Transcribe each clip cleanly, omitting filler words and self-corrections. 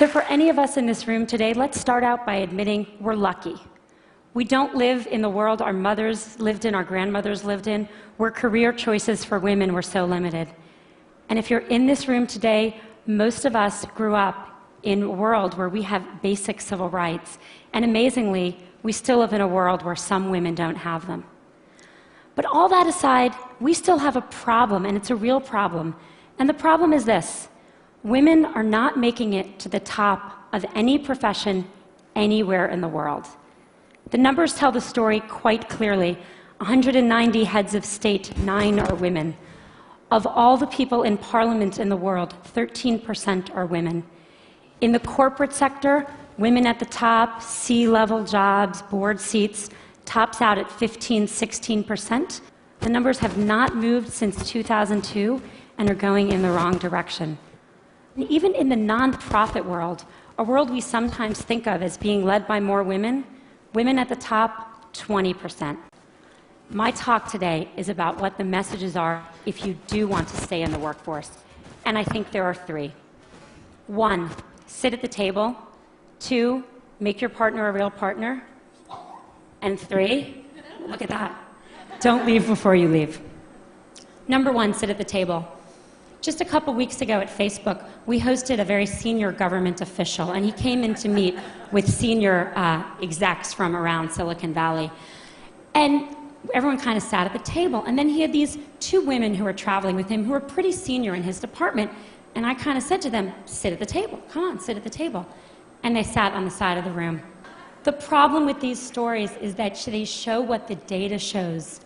So for any of us in this room today, let's start out by admitting we're lucky. We don't live in the world our mothers lived in, our grandmothers lived in, where career choices for women were so limited. And if you're in this room today, most of us grew up in a world where we have basic civil rights. And amazingly, we still live in a world where some women don't have them. But all that aside, we still have a problem, and it's a real problem. And the problem is this: women are not making it to the top of any profession anywhere in the world. The numbers tell the story quite clearly. 190 heads of state, 9 are women. Of all the people in parliament in the world, 13% are women. In the corporate sector, women at the top, C-level jobs, board seats, tops out at 15–16%. The numbers have not moved since 2002 and are going in the wrong direction. And even in the nonprofit world, a world we sometimes think of as being led by more women, women at the top, 20%. My talk today is about what the messages are if you do want to stay in the workforce. And I think there are 3. 1, sit at the table. 2, make your partner a real partner. And 3, look at that, don't leave before you leave. Number 1, sit at the table. Just a couple weeks ago at Facebook, we hosted a very senior government official, and he came in to meet with senior execs from around Silicon Valley. And everyone kind of sat at the table, and then he had these 2 women who were traveling with him who were pretty senior in his department, and I kind of said to them, sit at the table, come on, sit at the table. And they sat on the side of the room. The problem with these stories is that they show what the data shows.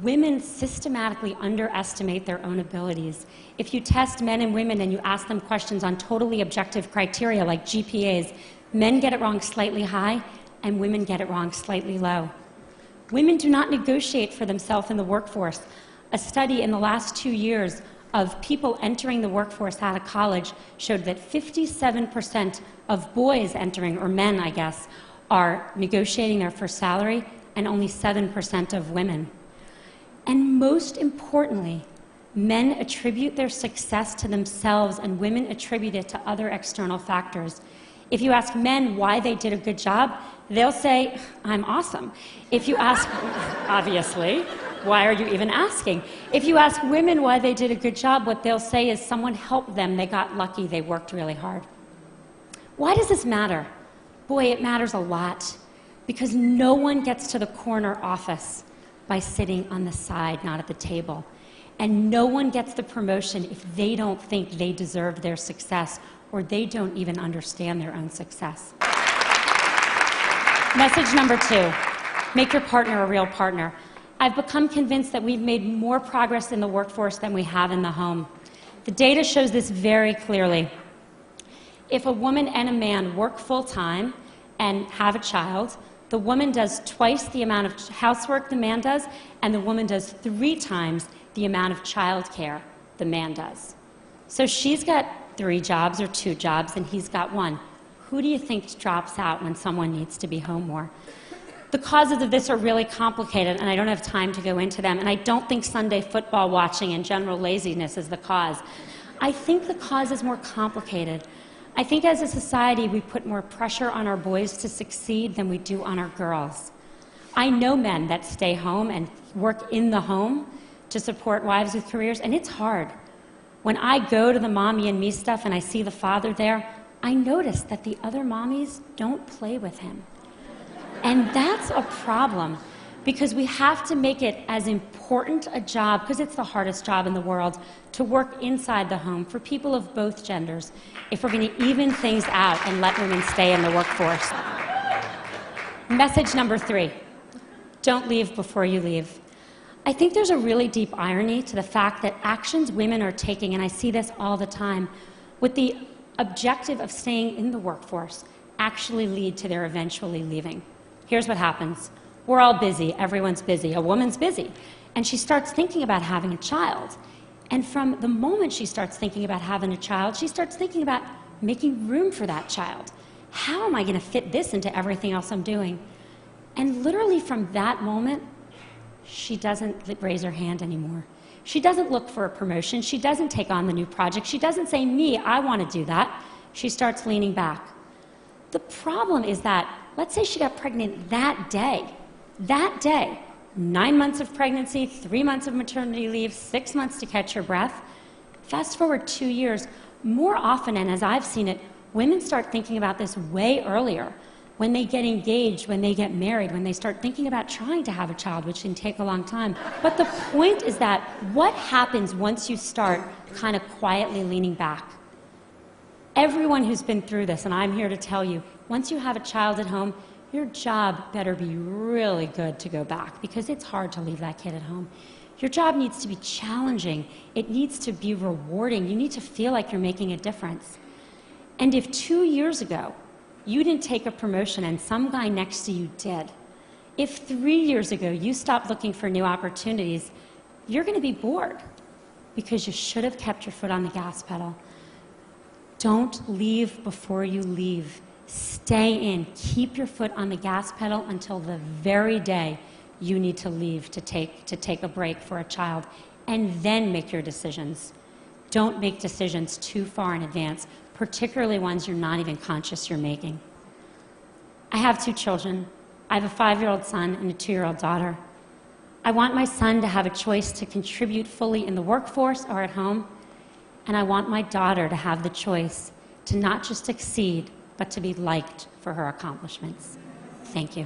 Women systematically underestimate their own abilities. If you test men and women and you ask them questions on totally objective criteria like GPAs, men get it wrong slightly high and women get it wrong slightly low. Women do not negotiate for themselves in the workforce. A study in the last 2 years of people entering the workforce out of college showed that 57% of boys entering, or men, I guess, are negotiating their first salary, and only 7% of women. And most importantly, men attribute their success to themselves and women attribute it to other external factors. If you ask men why they did a good job, they'll say, I'm awesome. If you ask, obviously, why are you even asking? If you ask women why they did a good job, what they'll say is someone helped them, they got lucky, they worked really hard. Why does this matter? Boy, it matters a lot, because no one gets to the corner office by sitting on the side, not at the table. And no one gets the promotion if they don't think they deserve their success, or they don't even understand their own success. Message number 2, make your partner a real partner. I've become convinced that we've made more progress in the workforce than we have in the home. The data shows this very clearly. If a woman and a man work full-time and have a child, the woman does twice the amount of housework the man does, and the woman does 3 times the amount of childcare the man does. So she's got 3 jobs or 2 jobs, and he's got 1. Who do you think drops out when someone needs to be home more? The causes of this are really complicated, and I don't have time to go into them, and I don't think Sunday football watching and general laziness is the cause. I think the cause is more complicated. I think as a society, we put more pressure on our boys to succeed than we do on our girls. I know men that stay home and work in the home to support wives with careers, and it's hard. When I go to the mommy and me stuff and I see the father there, I notice that the other mommies don't play with him. And that's a problem, because we have to make it as important a job, because it's the hardest job in the world, to work inside the home for people of both genders, if we're going to even things out and let women stay in the workforce. Message number 3, don't leave before you leave. I think there's a really deep irony to the fact that actions women are taking, and I see this all the time, with the objective of staying in the workforce, actually lead to their eventually leaving. Here's what happens. We're all busy. Everyone's busy. A woman's busy. And she starts thinking about having a child. And from the moment she starts thinking about having a child, she starts thinking about making room for that child. How am I going to fit this into everything else I'm doing? And literally from that moment, she doesn't raise her hand anymore. She doesn't look for a promotion. She doesn't take on the new project. She doesn't say, me, I want to do that. She starts leaning back. The problem is that, let's say she got pregnant that day, 9 months of pregnancy, 3 months of maternity leave, 6 months to catch her breath. Fast forward 2 years, more often, and as I've seen it, women start thinking about this way earlier. When they get engaged, when they get married, when they start thinking about trying to have a child, which can take a long time. But the point is that what happens once you start kind of quietly leaning back? Everyone who's been through this, and I'm here to tell you, once you have a child at home, your job better be really good to go back, because it's hard to leave that kid at home. Your job needs to be challenging. It needs to be rewarding. You need to feel like you're making a difference. And if 2 years ago, you didn't take a promotion and some guy next to you did, if 3 years ago you stopped looking for new opportunities, you're going to be bored because you should have kept your foot on the gas pedal. Don't leave before you leave. Stay in. Keep your foot on the gas pedal until the very day you need to leave to take a break for a child, and then make your decisions. Don't make decisions too far in advance, particularly ones you're not even conscious you're making. I have 2 children. I have a 5-year-old son and a 2-year-old daughter. I want my son to have a choice to contribute fully in the workforce or at home, and I want my daughter to have the choice to not just succeed, but to be liked for her accomplishments. Thank you.